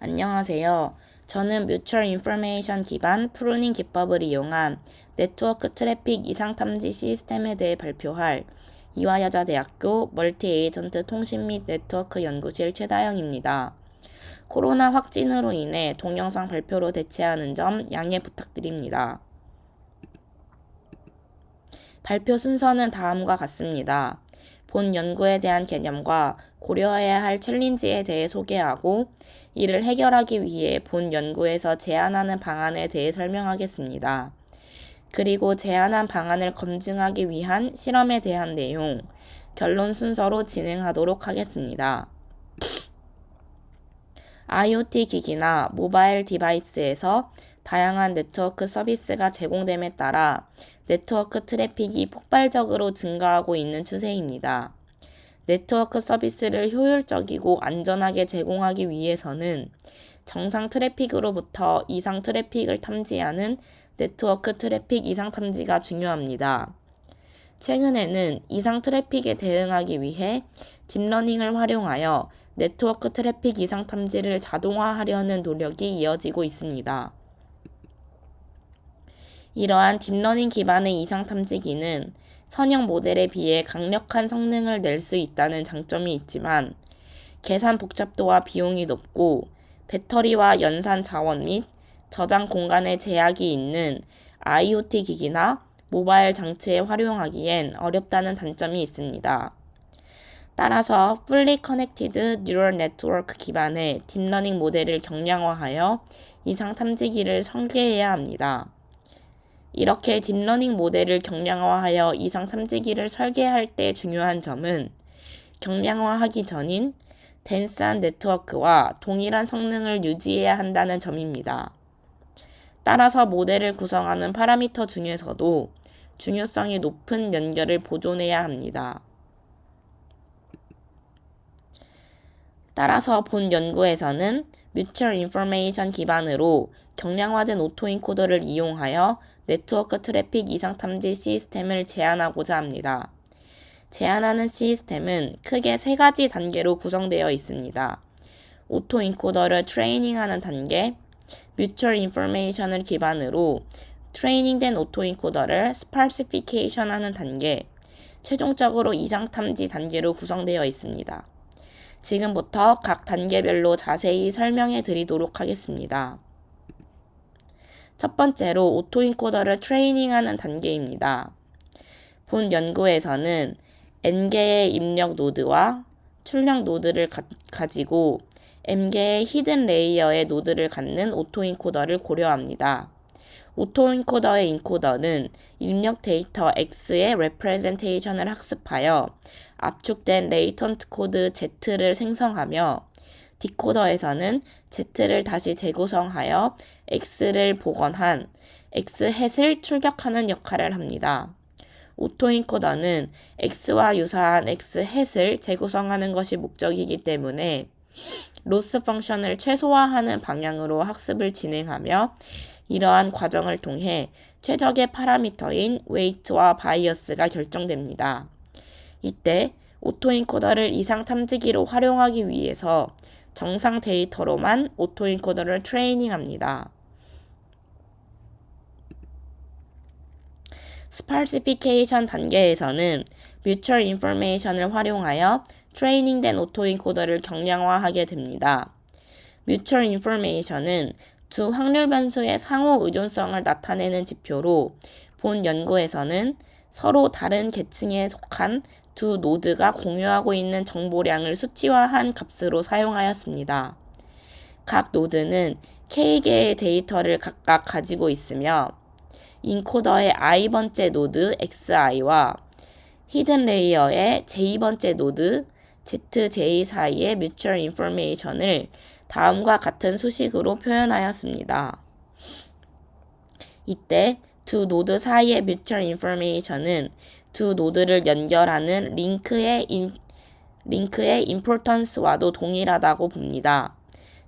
안녕하세요. 저는 뮤추얼 인포메이션 기반 프루닝 기법을 이용한 네트워크 트래픽 이상 탐지 시스템에 대해 발표할 이화여자대학교 멀티 에이전트 통신 및 네트워크 연구실 최다영입니다. 코로나 확진으로 인해 동영상 발표로 대체하는 점 양해 부탁드립니다. 발표 순서는 다음과 같습니다. 본 연구에 대한 개념과 고려해야 할 챌린지에 대해 소개하고 이를 해결하기 위해 본 연구에서 제안하는 방안에 대해 설명하겠습니다. 그리고 제안한 방안을 검증하기 위한 실험에 대한 내용, 결론 순서로 진행하도록 하겠습니다. IoT 기기나 모바일 디바이스에서 다양한 네트워크 서비스가 제공됨에 따라 네트워크 트래픽이 폭발적으로 증가하고 있는 추세입니다. 네트워크 서비스를 효율적이고 안전하게 제공하기 위해서는 정상 트래픽으로부터 이상 트래픽을 탐지하는 네트워크 트래픽 이상 탐지가 중요합니다. 최근에는 이상 트래픽에 대응하기 위해 딥러닝을 활용하여 네트워크 트래픽 이상 탐지를 자동화하려는 노력이 이어지고 있습니다. 이러한 딥러닝 기반의 이상 탐지기는 선형 모델에 비해 강력한 성능을 낼 수 있다는 장점이 있지만 계산 복잡도와 비용이 높고 배터리와 연산 자원 및 저장 공간에 제약이 있는 IoT 기기나 모바일 장치에 활용하기엔 어렵다는 단점이 있습니다. 따라서 Fully Connected Neural Network 기반의 딥러닝 모델을 경량화하여 이상 탐지기를 설계해야 합니다. 이렇게 딥러닝 모델을 경량화하여 이상 탐지기를 설계할 때 중요한 점은 경량화하기 전인 덴스한 네트워크와 동일한 성능을 유지해야 한다는 점입니다. 따라서 모델을 구성하는 파라미터 중에서도 중요성이 높은 연결을 보존해야 합니다. 따라서 본 연구에서는 뮤추얼 인포메이션 기반으로 경량화된 오토인코더를 이용하여 네트워크 트래픽 이상 탐지 시스템을 제안하고자 합니다. 제안하는 시스템은 크게 세 가지 단계로 구성되어 있습니다. 오토인코더를 트레이닝하는 단계, 뮤추얼 인포메이션을 기반으로 트레이닝된 오토인코더를 스파시피케이션하는 단계, 최종적으로 이상 탐지 단계로 구성되어 있습니다. 지금부터 각 단계별로 자세히 설명해 드리도록 하겠습니다. 첫 번째로 오토인코더를 트레이닝하는 단계입니다. 본 연구에서는 N개의 입력 노드와 출력 노드를 가지고 M개의 히든 레이어의 노드를 갖는 오토인코더를 고려합니다. 오토인코더의 인코더는 입력 데이터 X의 레프레젠테이션을 학습하여 압축된 레이턴트 코드 Z를 생성하며 디코더에서는 Z를 다시 재구성하여 X를 복원한 X-햇을 출력하는 역할을 합니다. 오토인코더는 X와 유사한 X-햇을 재구성하는 것이 목적이기 때문에 로스 펑션을 최소화하는 방향으로 학습을 진행하며 이러한 과정을 통해 최적의 파라미터인 웨이트와 바이어스가 결정됩니다. 이때 오토인코더를 이상 탐지기로 활용하기 위해서 정상 데이터로만 오토인코더를 트레이닝합니다. 스파시피케이션 단계에서는 뮤추얼 인포메이션을 활용하여 트레이닝된 오토인코더를 경량화하게 됩니다. 뮤추얼 인포메이션은 두 확률 변수의 상호 의존성을 나타내는 지표로 본 연구에서는 서로 다른 계층에 속한 두 노드가 공유하고 있는 정보량을 수치화한 값으로 사용하였습니다. 각 노드는 K개의 데이터를 각각 가지고 있으며 인코더의 i번째 노드 xi와 히든 레이어의 j번째 노드 zj 사이의 뮤추얼 인포메이션을 다음과 같은 수식으로 표현하였습니다. 이때 두 노드 사이의 뮤추얼 인포메이션은 두 노드를 연결하는 링크의 임포턴스와도 동일하다고 봅니다.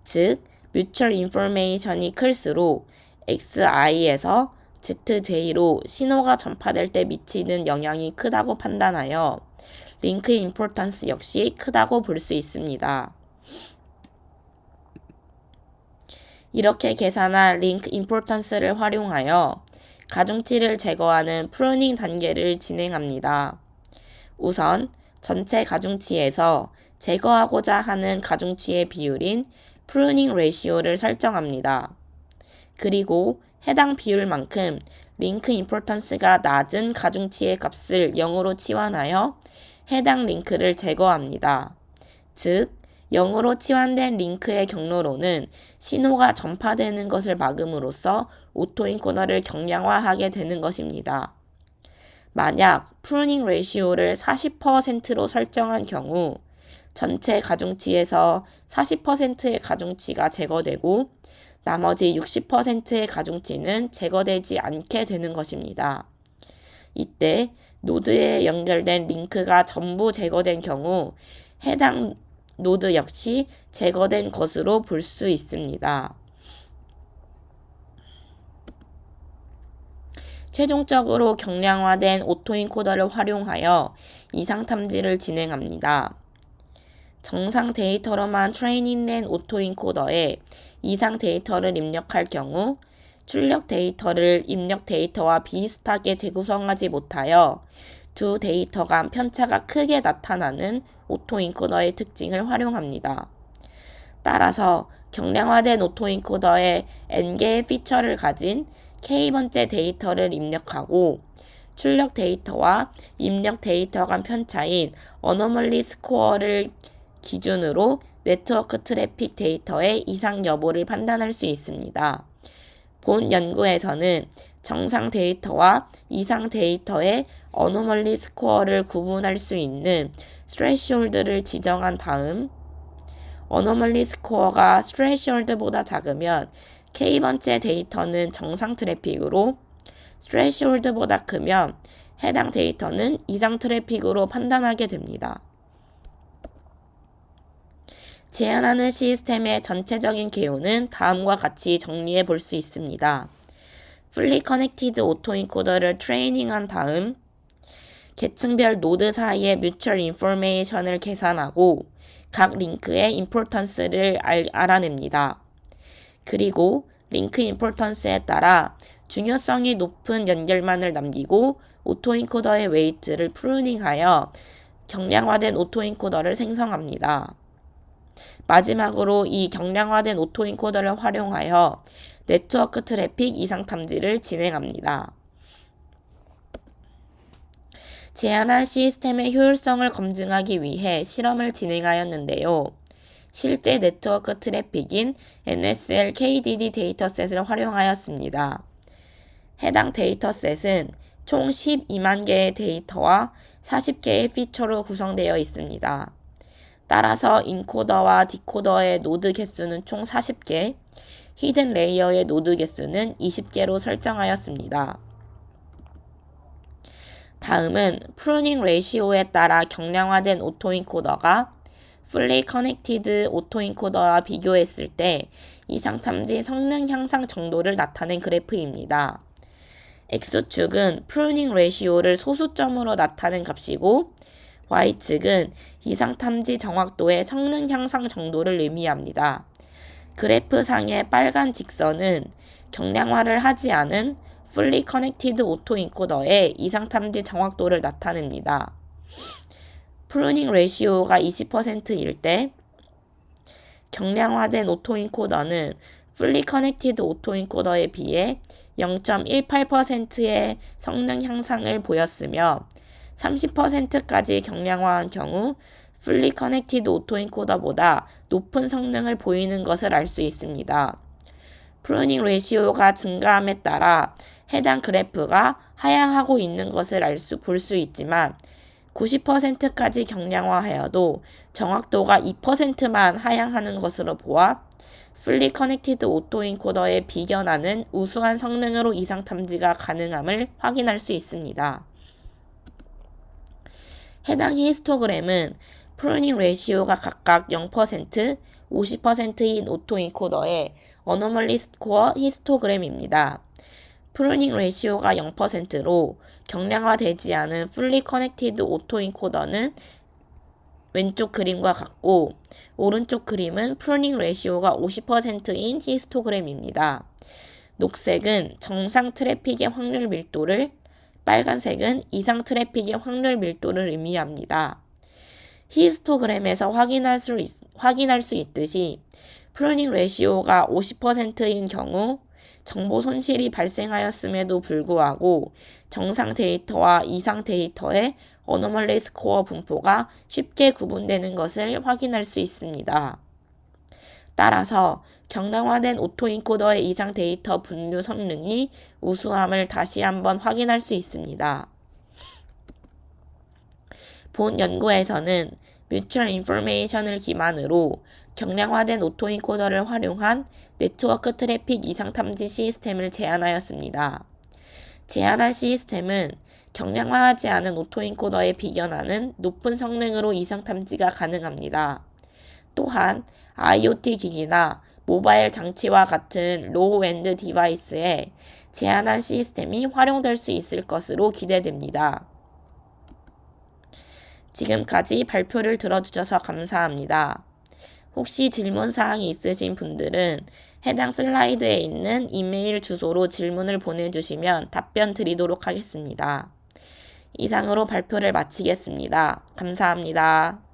즉, 뮤추얼 인포메이션이 클수록 XI에서 ZJ로 신호가 전파될 때 미치는 영향이 크다고 판단하여 링크 임포턴스 역시 크다고 볼 수 있습니다. 이렇게 계산한 링크 임포턴스를 활용하여 가중치를 제거하는 프루닝 단계를 진행합니다. 우선 전체 가중치에서 제거하고자 하는 가중치의 비율인 프루닝 레시오를 설정합니다. 그리고 해당 비율만큼 링크 임포턴스가 낮은 가중치의 값을 0으로 치환하여 해당 링크를 제거합니다. 즉, 0으로 치환된 링크의 경로로는 신호가 전파되는 것을 막음으로써 오토인코더를 경량화하게 되는 것입니다. 만약 프루닝 레시오를 40%로 설정한 경우 전체 가중치에서 40%의 가중치가 제거되고 나머지 60%의 가중치는 제거되지 않게 되는 것입니다. 이때 노드에 연결된 링크가 전부 제거된 경우 해당 노드 역시 제거된 것으로 볼 수 있습니다. 최종적으로 경량화된 오토인코더를 활용하여 이상 탐지를 진행합니다. 정상 데이터로만 트레이닝된 오토인코더에 이상 데이터를 입력할 경우 출력 데이터를 입력 데이터와 비슷하게 재구성하지 못하여 두 데이터 간 편차가 크게 나타나는 오토인코더의 특징을 활용합니다. 따라서 경량화된 오토인코더에 n개의 피처를 가진 k번째 데이터를 입력하고 출력 데이터와 입력 데이터 간 편차인 어노멀리 스코어를 기준으로 네트워크 트래픽 데이터의 이상 여부를 판단할 수 있습니다. 본 연구에서는 정상 데이터와 이상 데이터의 어노멀리 스코어를 구분할 수 있는 스트레시홀드를 지정한 다음 어노멀리 스코어가 스트레시홀드보다 작으면 K번째 데이터는 정상 트래픽으로 스트레시홀드보다 크면 해당 데이터는 이상 트래픽으로 판단하게 됩니다. 제한하는 시스템의 전체적인 개요는 다음과 같이 정리해 볼 수 있습니다. Fully Connected 오토인코더를 트레이닝한 다음 계층별 노드 사이의 뮤추얼 인포메이션을 계산하고 각 링크의 임포턴스를 알아냅니다. 그리고 링크 임포턴스에 따라 중요성이 높은 연결만을 남기고 오토인코더의 웨이트를 프루닝하여 경량화된 오토인코더를 생성합니다. 마지막으로 이 경량화된 오토인코더를 활용하여 네트워크 트래픽 이상 탐지를 진행합니다. 제한한 시스템의 효율성을 검증하기 위해 실험을 진행하였는데요. 실제 네트워크 트래픽인 NSL KDD 데이터셋을 활용하였습니다. 해당 데이터셋은 총 12만 개의 데이터와 40개의 피처로 구성되어 있습니다. 따라서 인코더와 디코더의 노드 개수는 총 40개, 히든 레이어의 노드 개수는 20개로 설정하였습니다. 다음은 프루닝 레시오에 따라 경량화된 오토인코더가 Fully Connected 오토인코더와 비교했을 때 이상 탐지 성능 향상 정도를 나타낸 그래프입니다. X축은 프루닝 레시오를 소수점으로 나타낸 값이고 Y축은 이상 탐지 정확도의 성능 향상 정도를 의미합니다. 그래프 상의 빨간 직선은 경량화를 하지 않은 Fully Connected 오토인코더의 이상 탐지 정확도를 나타냅니다. 프루닝 레시오가 20%일 때 경량화된 오토인코더는 Fully Connected 오토인코더에 비해 0.18%의 성능 향상을 보였으며 30%까지 경량화한 경우 Fully Connected 오토인코더보다 높은 성능을 보이는 것을 알 수 있습니다. 프루닝 레시오가 증가함에 따라 해당 그래프가 하향하고 있는 것을 볼 수 있지만 90%까지 경량화하여도 정확도가 2%만 하향하는 것으로 보아 Fully Connected 오토인코더에 비견하는 우수한 성능으로 이상 탐지가 가능함을 확인할 수 있습니다. 해당 히스토그램은 프루닝 레시오가 각각 0%, 50%인 오토인코더의 어노멀리 스코어 히스토그램입니다. 프루닝 레시오가 0%로 경량화되지 않은 Fully Connected 오토인코더는 왼쪽 그림과 같고 오른쪽 그림은 프루닝 레시오가 50%인 히스토그램입니다. 녹색은 정상 트래픽의 확률 밀도를, 빨간색은 이상 트래픽의 확률 밀도를 의미합니다. 히스토그램에서 확인할 수 있듯이 프루닝 레시오가 50%인 경우 정보 손실이 발생하였음에도 불구하고 정상 데이터와 이상 데이터의 어노멀리 스코어 분포가 쉽게 구분되는 것을 확인할 수 있습니다. 따라서 경량화된 오토인코더의 이상 데이터 분류 성능이 우수함을 다시 한번 확인할 수 있습니다. 본 연구에서는 뮤추얼 인포메이션을 기반으로 경량화된 오토인코더를 활용한 네트워크 트래픽 이상 탐지 시스템을 제안하였습니다. 제안한 시스템은 경량화하지 않은 오토인코더에 비견하는 높은 성능으로 이상 탐지가 가능합니다. 또한 IoT 기기나 모바일 장치와 같은 로우-엔드 디바이스에 제한한 시스템이 활용될 수 있을 것으로 기대됩니다. 지금까지 발표를 들어주셔서 감사합니다. 혹시 질문사항이 있으신 분들은 해당 슬라이드에 있는 이메일 주소로 질문을 보내주시면 답변 드리도록 하겠습니다. 이상으로 발표를 마치겠습니다. 감사합니다.